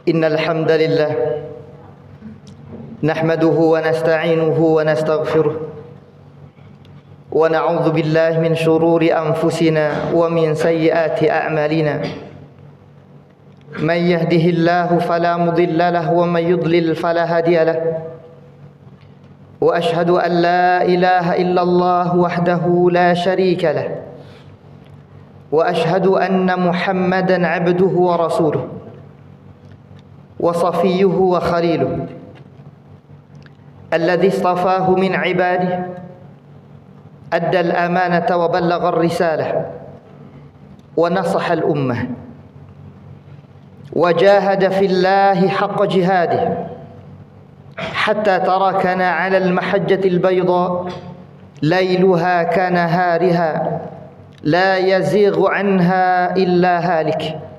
Innal hamdalillah nahmaduhu wa nasta'inuhu wa nastaghfiruh wa na'udzu billahi min shururi anfusina wa min sayyiati a'malina. Man yahdihillahu fala mudilla lahu wa man yudlil fala hadiya lahu. Wa ashhadu an la ilaha illallah wahdahu la sharika lahu. Wa ashhadu anna Muhammadan 'abduhu wa rasuluh. وصفيه وخليله الذي اصطفاه من عباده أدى الأمانة وبلغ الرسالة ونصح الأمة وجاهد في الله حق جهاده حتى تركنا على المحجة البيضاء ليلها كنهارها لا يزيغ عنها إلا هالك.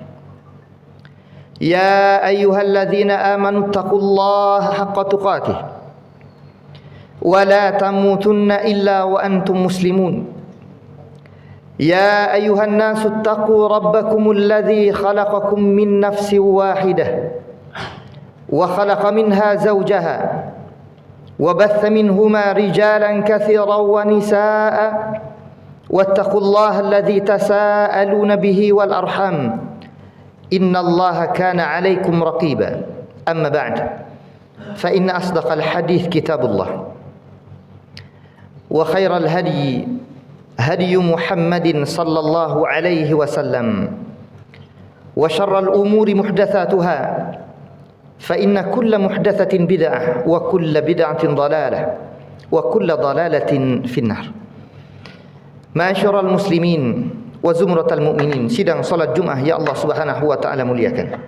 يا أيها الذين آمنوا اتقوا الله حق تقاته ولا تموتن إلا وأنتم مسلمون. يا أيها الناس اتقوا ربكم الذي خلقكم من نفس واحدة وخلق منها زوجها وبث منهما رجالا كثيرا ونساء واتقوا الله الذي تساءلون به والأرحام إن الله كان عليكم رقيبا. أما بعد فإن أصدق الحديث كتاب الله وخير الهدي هدي محمد صلى الله عليه وسلم وشر الأمور محدثاتها فإن كل محدثة بدعة وكل بدعة ضلالة وكل ضلالة في النار. معاشر المسلمين wa zumratal mu'minin, sidang salat Jumat ya Allah Subhanahu wa taala muliakan.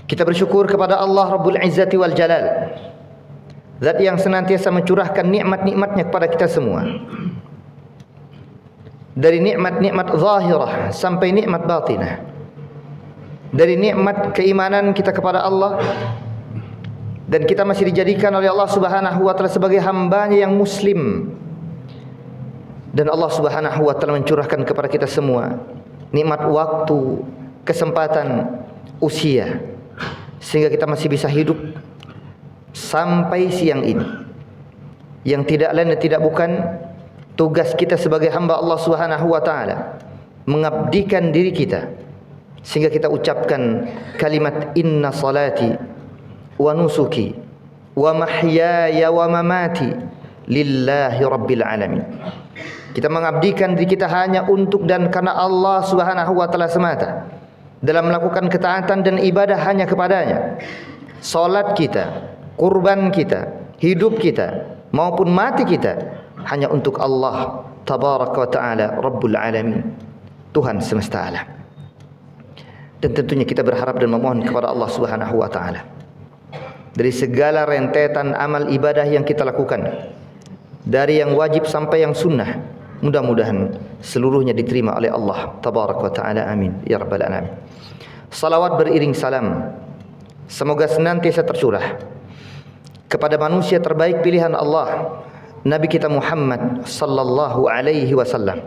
Kita bersyukur kepada Allah Rabbul Izzati wal Jalal, Zat yang senantiasa mencurahkan nikmat-nikmatnya kepada kita semua, dari nikmat-nikmat zahirah sampai nikmat batinah, dari nikmat keimanan kita kepada Allah, dan kita masih dijadikan oleh Allah Subhanahu wa taala sebagai hamba-Nya yang muslim. Dan Allah Subhanahu wa taala mencurahkan kepada kita semua nikmat waktu, kesempatan, usia, sehingga kita masih bisa hidup sampai siang ini. Yang tidak lain dan tidak bukan tugas kita sebagai hamba Allah Subhanahu wa taala, mengabdikan diri kita sehingga kita ucapkan kalimat inna salati wa nusuki wa mahyaya wa mamati lillahi rabbil alamin. Kita mengabdikan diri kita hanya untuk dan karena Allah Subhanahu wa taala semata, dalam melakukan ketaatan dan ibadah hanya kepadanya. Salat kita, kurban kita, hidup kita maupun mati kita hanya untuk Allah tabaraka wa taala rabbul alamin, Tuhan semesta alam. Dan tentunya kita berharap dan memohon kepada Allah Subhanahu wa taala dari segala rentetan amal ibadah yang kita lakukan, dari yang wajib sampai yang sunnah, mudah-mudahan seluruhnya diterima oleh Allah tabaraka wa taala, amin ya rabbal alamin. Salawat beriring salam semoga senantiasa tercurah kepada manusia terbaik pilihan Allah, Nabi kita Muhammad sallallahu alaihi wasallam,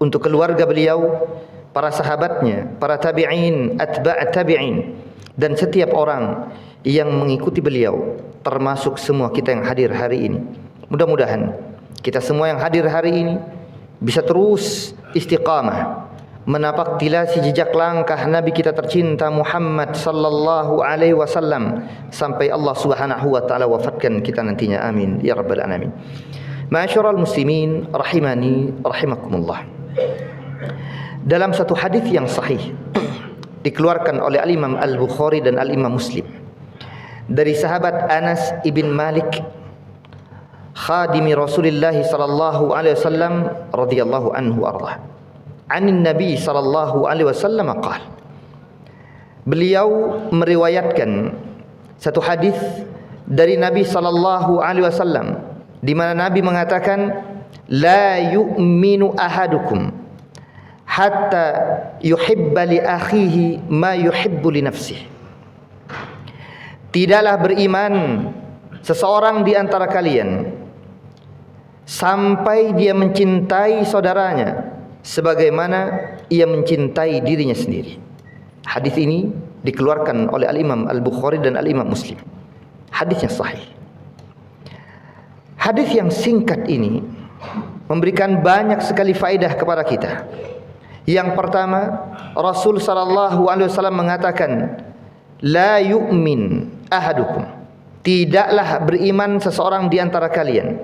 untuk keluarga beliau, para sahabatnya, para tabi'in, atba' tabi'in, dan setiap orang yang mengikuti beliau, termasuk semua kita yang hadir hari ini. Mudah-mudahan kita semua yang hadir hari ini bisa terus istiqamah menapak tilasi jejak langkah Nabi kita tercinta Muhammad sallallahu alaihi wasallam sampai Allah Subhanahu wa taala wafatkan kita nantinya, amin ya rabbal alamin. Ma'asyiral muslimin rahimani rahimakumullah. Dalam satu hadis yang sahih dikeluarkan oleh Al-Imam Al-Bukhari dan Al-Imam Muslim dari sahabat Anas ibn Malik, khadimi Rasulullah sallallahu alaihi wasallam radhiyallahu anhu arda, anin Nabi sallallahu alaihi wasallam qala, beliau meriwayatkan satu hadis dari Nabi sallallahu alaihi wasallam di mana Nabi mengatakan, la yu'minu ahadukum hatta yuhibba li akhihi ma yuhibbu li nafsihi. Tidaklah beriman seseorang di antara kalian sampai dia mencintai saudaranya sebagaimana ia mencintai dirinya sendiri. Hadis ini dikeluarkan oleh Al-Imam Al-Bukhari dan Al-Imam Muslim. Hadisnya sahih. Hadis yang singkat ini memberikan banyak sekali faedah kepada kita. Yang pertama, Rasul sallallahu alaihi wasallam mengatakan, "La yu'min ahadukum." Tidaklah beriman seseorang di antara kalian.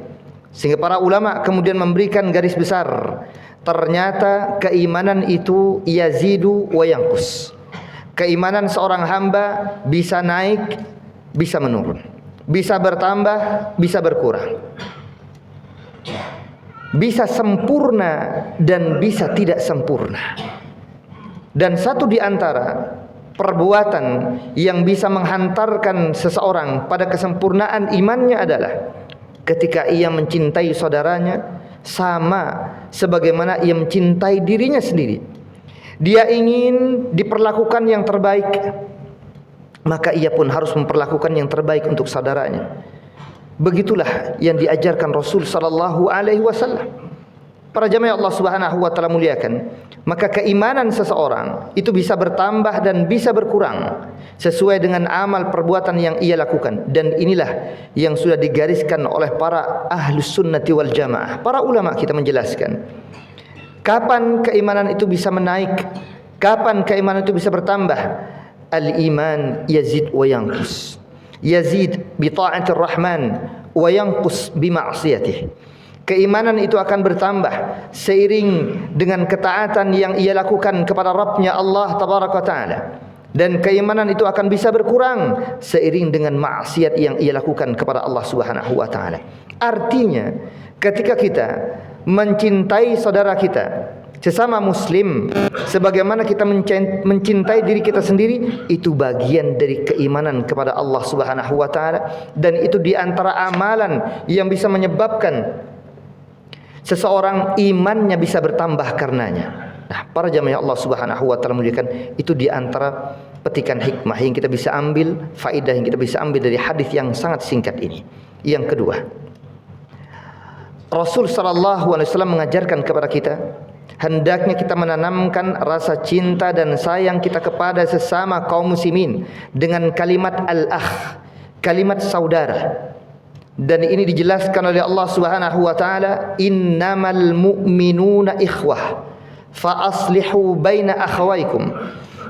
Sehingga para ulama kemudian memberikan garis besar. Ternyata keimanan itu yazidu wa yanqus. Keimanan seorang hamba bisa naik, bisa menurun. Bisa bertambah, bisa berkurang. Bisa sempurna dan bisa tidak sempurna. Dan satu di antara perbuatan yang bisa menghantarkan seseorang pada kesempurnaan imannya adalah ketika ia mencintai saudaranya sama sebagaimana ia mencintai dirinya sendiri. Dia ingin diperlakukan yang terbaik, maka ia pun harus memperlakukan yang terbaik untuk saudaranya. Begitulah yang diajarkan Rasul sallallahu alaihi wasallam. Para jamaah Allah Subhanahu wa taala muliakan, maka keimanan seseorang itu bisa bertambah dan bisa berkurang sesuai dengan amal perbuatan yang ia lakukan, dan inilah yang sudah digariskan oleh para ahlus sunnati wal jamaah. Para ulama kita menjelaskan kapan keimanan itu bisa menaik, kapan keimanan itu bisa bertambah. Al-iman yazid wa yanqus. Yazid bi ta'atir rahman wa yanqus bi ma'siyatih. Keimanan itu akan bertambah seiring dengan ketaatan yang ia lakukan kepada Rabb-Nya Allah tabaraka taala, dan keimanan itu akan bisa berkurang seiring dengan maksiat yang ia lakukan kepada Allah Subhanahu wa taala. Artinya, ketika kita mencintai saudara kita sesama muslim sebagaimana kita mencintai diri kita sendiri, itu bagian dari keimanan kepada Allah Subhanahu wa taala, dan itu di antara amalan yang bisa menyebabkan seseorang imannya bisa bertambah karenanya. Nah, para jamaah Allah Subhanahu wa taala muliakan, itu di antara petikan hikmah yang kita bisa ambil, faedah yang kita bisa ambil dari hadis yang sangat singkat ini. Yang kedua, Rasul sallallahu alaihi wasallam mengajarkan kepada kita hendaknya kita menanamkan rasa cinta dan sayang kita kepada sesama kaum muslimin dengan kalimat al-akh, kalimat saudara. Dan ini dijelaskan oleh Allah Subhanahu wa taala, innamal mu'minuna ikhwah fa aslihu baina akhawaykum.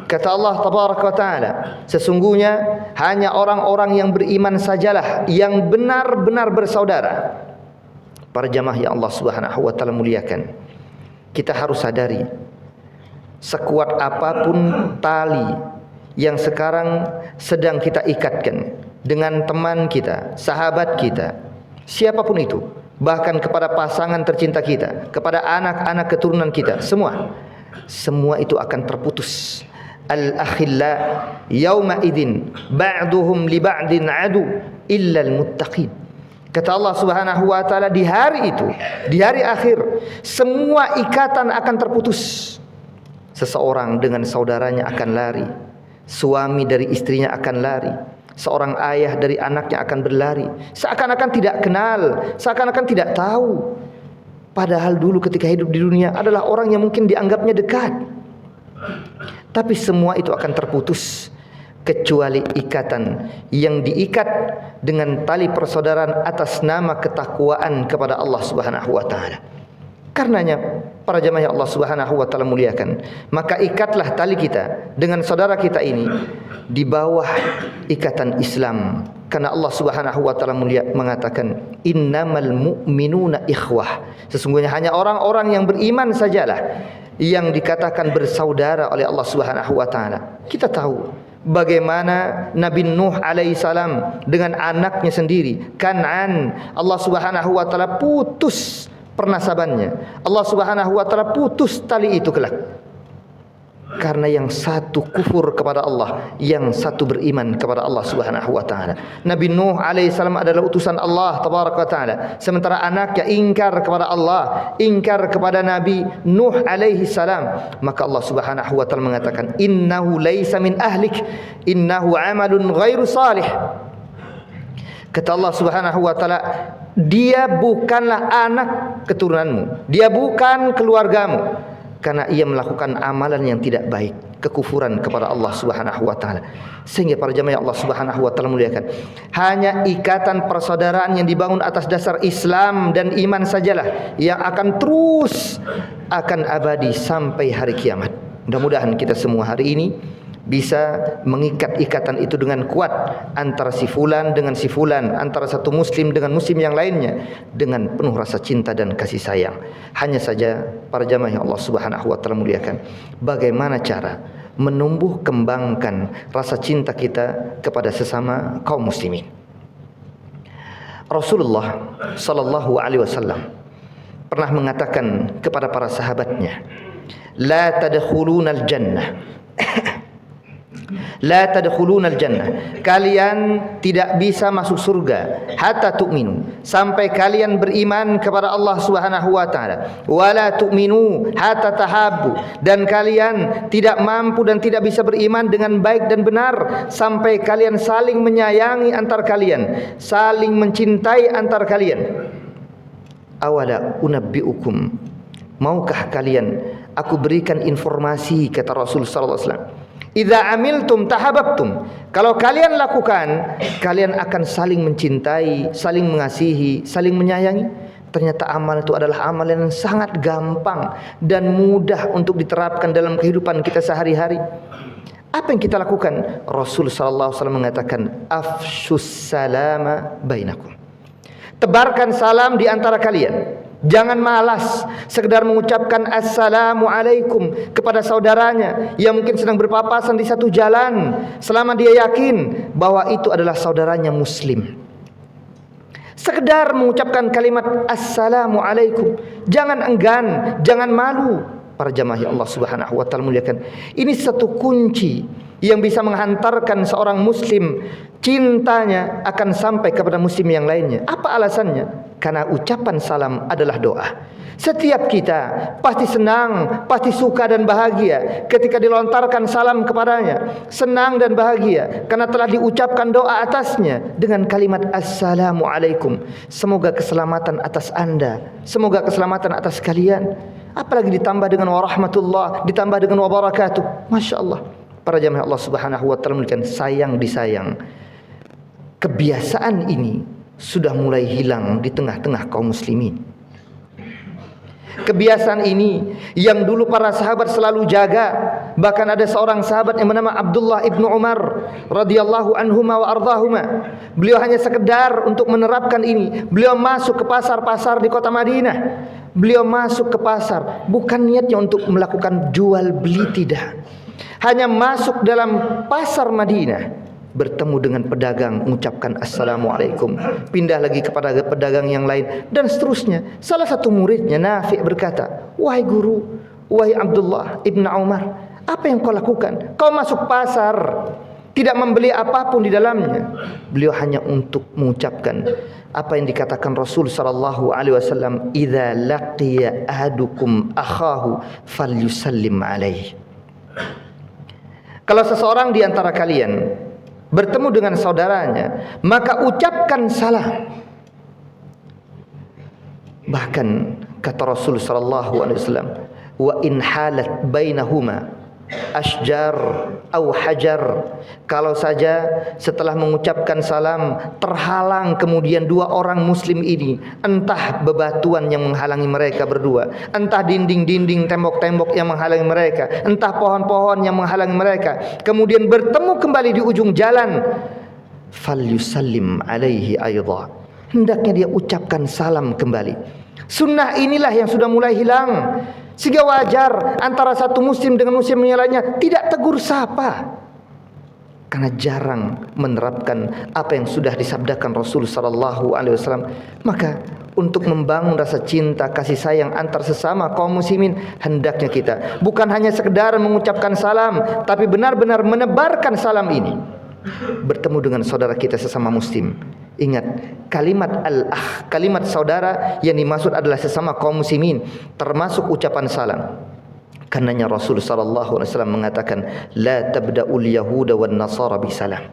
Kata Allah tabaraka wa taala, sesungguhnya hanya orang-orang yang beriman sajalah yang benar-benar bersaudara. Para jamaah yang Allah Subhanahu wa taala muliakan, kita harus sadari, sekuat apapun tali yang sekarang sedang kita ikatkan dengan teman kita, sahabat kita, siapapun itu, bahkan kepada pasangan tercinta kita, kepada anak-anak keturunan kita, semua itu akan terputus. Al-akhilla yawma idzin ba'duhum li ba'din adu illa al-muttaqin. Kata Allah Subhanahu wa taala, di hari itu, di hari akhir, semua ikatan akan terputus. Seseorang dengan saudaranya akan lari, suami dari istrinya akan lari, seorang ayah dari anaknya akan berlari, seakan-akan tidak kenal, seakan-akan tidak tahu. Padahal dulu ketika hidup di dunia adalah orang yang mungkin dianggapnya dekat. Tapi semua itu akan terputus, kecuali ikatan yang diikat dengan tali persaudaraan atas nama ketakwaan kepada Allah Subhanahu wa taala. Karenanya para jamaah Allah Subhanahu wa taala muliakan, maka ikatlah tali kita dengan saudara kita ini di bawah ikatan Islam. Karena Allah Subhanahu wa taala mulia mengatakan, innamal mu'minuna ikhwah. Sesungguhnya hanya orang-orang yang beriman sajalah yang dikatakan bersaudara oleh Allah Subhanahu wa taala. Kita tahu bagaimana Nabi Nuh alaihissalam dengan anaknya sendiri Kan'an, Allah Subhanahu wa taala putus pernasabannya. Allah Subhanahu wa taala putus tali itu kelak. Karena yang satu kufur kepada Allah, yang satu beriman kepada Allah Subhanahu wa taala. Nabi Nuh alaihissalam adalah utusan Allah tabaraka wa taala, sementara anaknya ingkar kepada Allah, ingkar kepada Nabi Nuh alaihissalam. Maka Allah Subhanahu wa taala mengatakan, innahu laisa min ahlik, innahu amalun ghairu salih. Kata Allah Subhanahu wa taala, dia bukanlah anak keturunanmu, dia bukan keluargamu. karena ia melakukan amalan yang tidak baik, kekufuran kepada Allah Subhanahu wa taala. Sehingga para jamaah Allah Subhanahu wa taala muliakan, hanya ikatan persaudaraan yang dibangun atas dasar Islam dan iman sajalah yang akan terus akan abadi sampai hari kiamat. Mudah-mudahan kita semua hari ini bisa mengikat ikatan itu dengan kuat antara si fulan dengan si fulan, antara satu muslim dengan muslim yang lainnya dengan penuh rasa cinta dan kasih sayang. Hanya saja para jamaah yang Allah Subhanahu wa taala muliakan, bagaimana cara menumbuh kembangkan rasa cinta kita kepada sesama kaum muslimin. Rasulullah sallallahu alaihi wasallam pernah mengatakan kepada para sahabatnya, la tadkhulunal jannah la tadkhulunal jannah, kalian tidak bisa masuk surga hatta tu'minu, sampai kalian beriman kepada Allah Subhanahu wa taala, wala tu'minu hatta tahabbu, dan kalian tidak mampu dan tidak bisa beriman dengan baik dan benar sampai kalian saling menyayangi antar kalian, saling mencintai antar kalian. Awala unabbiukum, maukah kalian aku berikan informasi, kata Rasul sallallahu alaihi wasallam, idza amiltum tahabbtum, kalau kalian lakukan kalian akan saling mencintai, saling mengasihi, saling menyayangi. Ternyata amal itu adalah amalan yang sangat gampang dan mudah untuk diterapkan dalam kehidupan kita sehari-hari. Apa yang kita lakukan? Rasul sallallahu alaihi wasallam mengatakan, afshus salama bainakum, tebarkan salam di antara kalian. Jangan malas sekedar mengucapkan assalamualaikum kepada saudaranya yang mungkin sedang berpapasan di satu jalan, selama dia yakin bahwa itu adalah saudaranya muslim. Sekedar mengucapkan kalimat assalamualaikum, jangan enggan, jangan malu. Para jamaah yang Allah Subhanahu wa taala muliakan, ini satu kunci yang bisa menghantarkan seorang muslim cintanya akan sampai kepada muslim yang lainnya. Apa alasannya? Karena ucapan salam adalah doa. Setiap kita pasti senang, pasti suka dan bahagia ketika dilontarkan salam kepadanya. Senang dan bahagia karena telah diucapkan doa atasnya dengan kalimat assalamualaikum. Semoga keselamatan atas Anda, semoga keselamatan atas kalian. Apalagi ditambah dengan warahmatullah, ditambah dengan wabarakatuh. Masya Allah. Para jamaah Allah Subhanahu wa taala muliakan, sayang disayang, kebiasaan ini sudah mulai hilang di tengah-tengah kaum muslimin. Kebiasaan ini yang dulu para sahabat selalu jaga. Bahkan ada seorang sahabat yang bernama Abdullah ibnu Umar radhiyallahu anhuma wa ardahuma. Beliau hanya sekedar untuk menerapkan ini. Beliau masuk ke pasar-pasar di kota Madinah. Beliau masuk ke pasar bukan niatnya untuk melakukan jual beli, tidak. Hanya masuk dalam pasar Madinah, bertemu dengan pedagang, mengucapkan assalamualaikum, pindah lagi kepada pedagang yang lain, dan seterusnya. Salah satu muridnya Nafi' berkata, wahai guru, wahai Abdullah ibn Umar, apa yang kau lakukan? Kau masuk pasar, tidak membeli apapun di dalamnya. Beliau hanya untuk mengucapkan apa yang dikatakan Rasul sallallahu alaihi wasallam, idza laqiya ahadukum akhahu falyusallim alaihi. Kalau seseorang di antara kalian bertemu dengan saudaranya, maka ucapkan salam. Bahkan kata Rasul sallallahu alaihi wasallam, wa in halat bainahuma asjar au hajar, kalau saja setelah mengucapkan salam terhalang kemudian dua orang muslim ini, entah bebatuan yang menghalangi mereka berdua, entah dinding-dinding, tembok-tembok yang menghalangi mereka, entah pohon-pohon yang menghalangi mereka, kemudian bertemu kembali di ujung jalan, falyusallim alaihi aidha, hendaknya dia ucapkan salam kembali. Sunnah inilah yang sudah mulai hilang, sehingga wajar antara satu muslim dengan muslim yang lainnya tidak tegur sapa, karena jarang menerapkan apa yang sudah disabdakan Rasul sallallahu alaihi wasallam. Maka untuk membangun rasa cinta kasih sayang antar sesama kaum muslimin, hendaknya kita bukan hanya sekedar mengucapkan salam, tapi benar-benar menebarkan salam ini. Bertemu dengan saudara kita sesama muslim, ingat kalimat al-akh, kalimat saudara yang dimaksud adalah sesama kaum muslimin, termasuk ucapan salam. Karenanya Rasul sallallahu alaihi wasallam mengatakan, la tabda'ul yahuda wan nasara bisalam.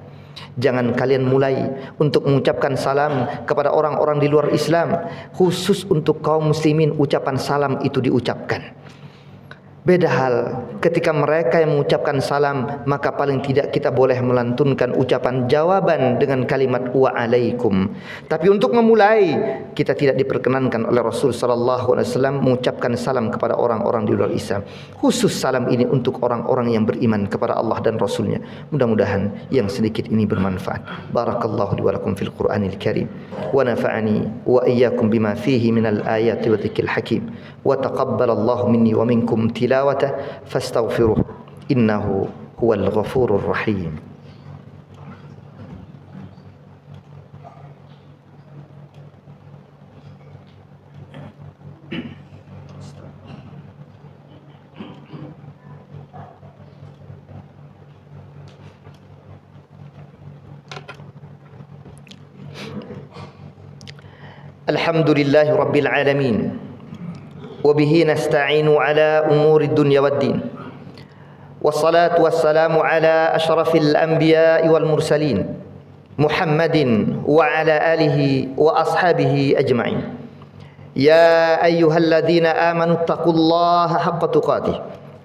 Jangan kalian mulai untuk mengucapkan salam kepada orang-orang di luar Islam. Khusus untuk kaum muslimin ucapan salam itu diucapkan. Beda hal ketika mereka yang mengucapkan salam, maka paling tidak kita boleh melantunkan ucapan jawaban dengan kalimat wa'alaikum. Tapi untuk memulai, kita tidak diperkenankan oleh Rasul sallallahu alaihi wasallam mengucapkan salam kepada orang-orang di luar Islam. Khusus salam ini untuk orang-orang yang beriman kepada Allah dan Rasulnya. Mudah-mudahan yang sedikit ini bermanfaat. Barakallahu li wa lakum fil Qur'anil Karim wa nafa'ani wa iyyakum bima fihi minal ayati wa dzikril hakim. Wa taqabbalallahu minni wa minkum tilawata fastaghfiruh innahu huwal ghafurur rahim. Alhamdulillahi rabbil alamin. وبه نستعين على أمور الدنيا والدين والصلاة والسلام على أشرف الأنبياء والمرسلين محمد وعلى آله وأصحابه أجمعين يا أيها الذين آمنوا اتقوا الله حق تقاته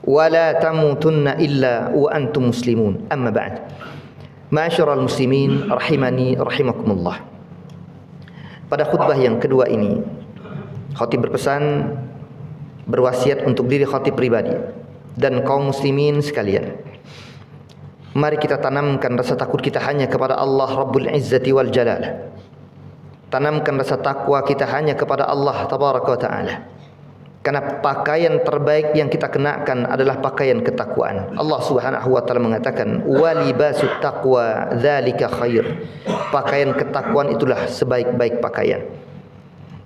ولا تموتن إلا وأنتم مسلمون أما بعد معاشر المسلمين rahimani rahimakumullah. Pada khutbah yang kedua ini, khatib berpesan, berwasiat untuk diri khatib pribadi dan kaum muslimin sekalian. Mari kita tanamkan rasa takut kita hanya kepada Allah Rabbul Izzati wal Jalal. Tanamkan rasa takwa kita hanya kepada Allah Tabaraka wa Ta'ala. Karena pakaian terbaik yang kita kenakan adalah pakaian ketakwaan. Allah Subhanahu wa Ta'ala mengatakan, "Wa libasut taqwa dzalika khair." Pakaian ketakwaan itulah sebaik-baik pakaian.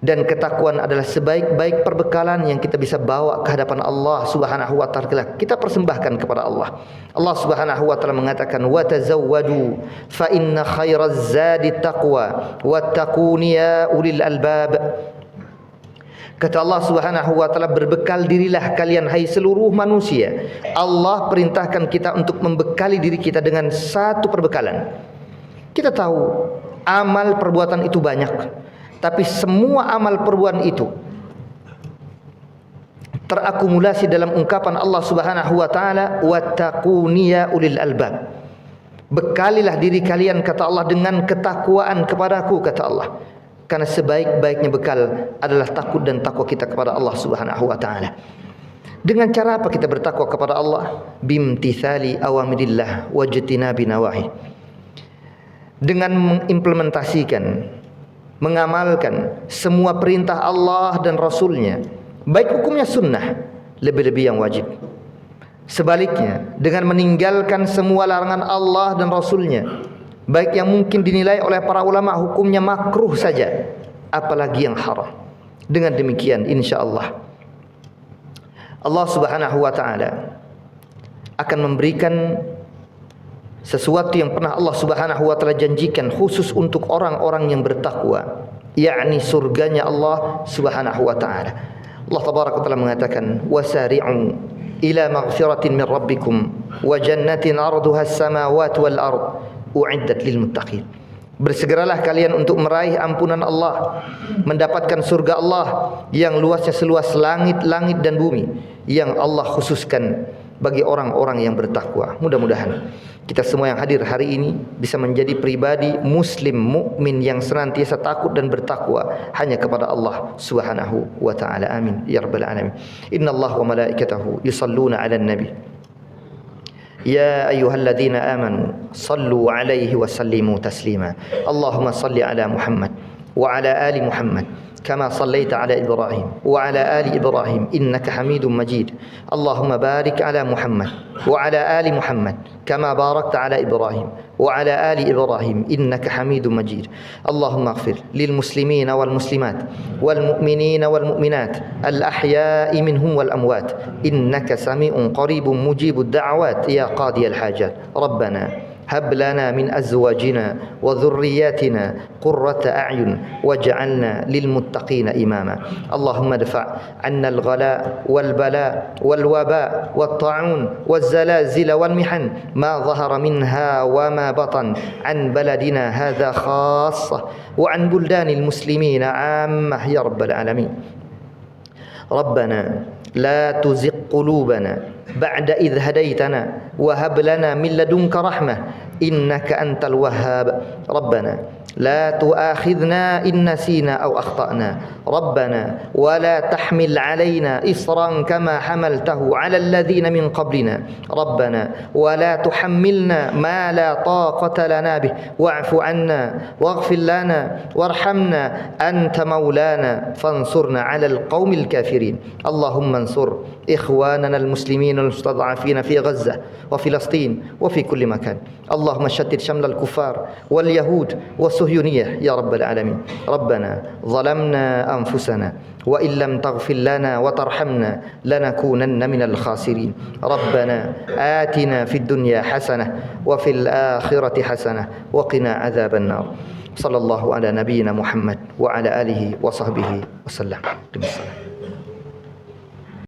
Dan ketakwaan adalah sebaik-baik perbekalan yang kita bisa bawa ke hadapan Allah Subhanahu wa Ta'ala. Kita persembahkan kepada Allah. Allah Subhanahu wa Ta'ala mengatakan, "Wa tazawwadu fa inna khairaz zadi taqwa wattaquni ya ulil albab." Kata Allah Subhanahu wa Ta'ala, berbekal dirilah kalian hai seluruh manusia. Allah perintahkan kita untuk membekali diri kita dengan satu perbekalan. Kita tahu amal perbuatan itu banyak. Tapi semua amal perbuatan itu terakumulasi dalam ungkapan Allah Subhanahu wa Ta'ala, wattaquni ya ulil albab. Bekalilah diri kalian, kata Allah, dengan ketakwaan kepadaku, kata Allah. Karena sebaik-baiknya bekal adalah takut dan takwa kita kepada Allah Subhanahu wa Ta'ala. Dengan cara apa kita bertakwa kepada Allah? Bimtithali awamirillah wajtinabi nawahi. Dengan mengimplementasikan, mengamalkan semua perintah Allah dan Rasulnya, baik hukumnya sunnah, lebih-lebih yang wajib. Sebaliknya, dengan meninggalkan semua larangan Allah dan Rasulnya, baik yang mungkin dinilai oleh para ulama hukumnya makruh saja, apalagi yang haram. Dengan demikian, insyaAllah Allah Subhanahu wa Ta'ala akan memberikan sesuatu yang pernah Allah Subhanahu wa Ta'ala janjikan khusus untuk orang-orang yang bertakwa, yakni surganya Allah Subhanahu wa Ta'ala. Allah Tabaraka wa Ta'ala mengatakan, wasari'u ila maghfiratin min rabbikum wa jannatin arduha as-samawati wal ard u'iddat lil muttaqin. Bersegeralah kalian untuk meraih ampunan Allah, mendapatkan surga Allah yang luasnya seluas langit-langit dan bumi, yang Allah khususkan bagi orang-orang yang bertakwa. Mudah-mudahan kita semua yang hadir hari ini bisa menjadi pribadi muslim mukmin yang senantiasa takut dan bertakwa hanya kepada Allah Subhanahu wa Ta'ala. Amin ya rabbal alamin. Innallaha wa malaikatahu yusalluna 'alan nabi. Ya ayyuhalladzina amanu sallu 'alaihi wa sallimu taslima. Allahumma salli 'ala Muhammad wa 'ala ali Muhammad كما صليت على إبراهيم وعلى آل إبراهيم إنك حميد مجيد. اللهم بارك على محمد وعلى آل محمد كما باركت على إبراهيم وعلى آل إبراهيم إنك حميد مجيد. اللهم اغفر للمسلمين والمسلمات والمؤمنين والمؤمنات الأحياء منهم والأموات إنك سميع قريب مجيب الدعوات يا قاضي الحاجات. ربنا هب لنا من أزواجنا وذرياتنا قرة أعين واجعلنا للمتقين إماما. اللهم ادفع عنا الغلاء والبلاء والوباء والطاعون والزلازل والمحن ما ظهر منها وما بطن عن بلدنا هذا خاصة وعن بلدان المسلمين عامة يا رب العالمين. ربنا لا تزغ قلوبنا بعد إذ هديتنا وهب لنا من لدنك رحمة إنك أنت الوهاب ربنا لا تؤاخذنا إن نسينا أو أخطأنا ربنا ولا تحمل علينا إصرا كما حملته على الذين من قبلنا ربنا ولا تحملنا ما لا طاقة لنا به واعف عنا واغفر لنا وارحمنا أنت مولانا فانصرنا على القوم الكافرين اللهم انصر إخواننا المسلمين المستضعفين في غزة وفلسطين وفي كل مكان اللهم شتت شمل الكفار واليهود والصهيونية يا رب العالمين ربنا ظلمنا أنفسنا وإن لم تغفر لنا وترحمنا لنكونن من الخاسرين ربنا آتنا في الدنيا حسنة وفي الآخرة حسنة وقنا عذاب النار صلى الله على نبينا محمد وعلى آله وصحبه وسلم.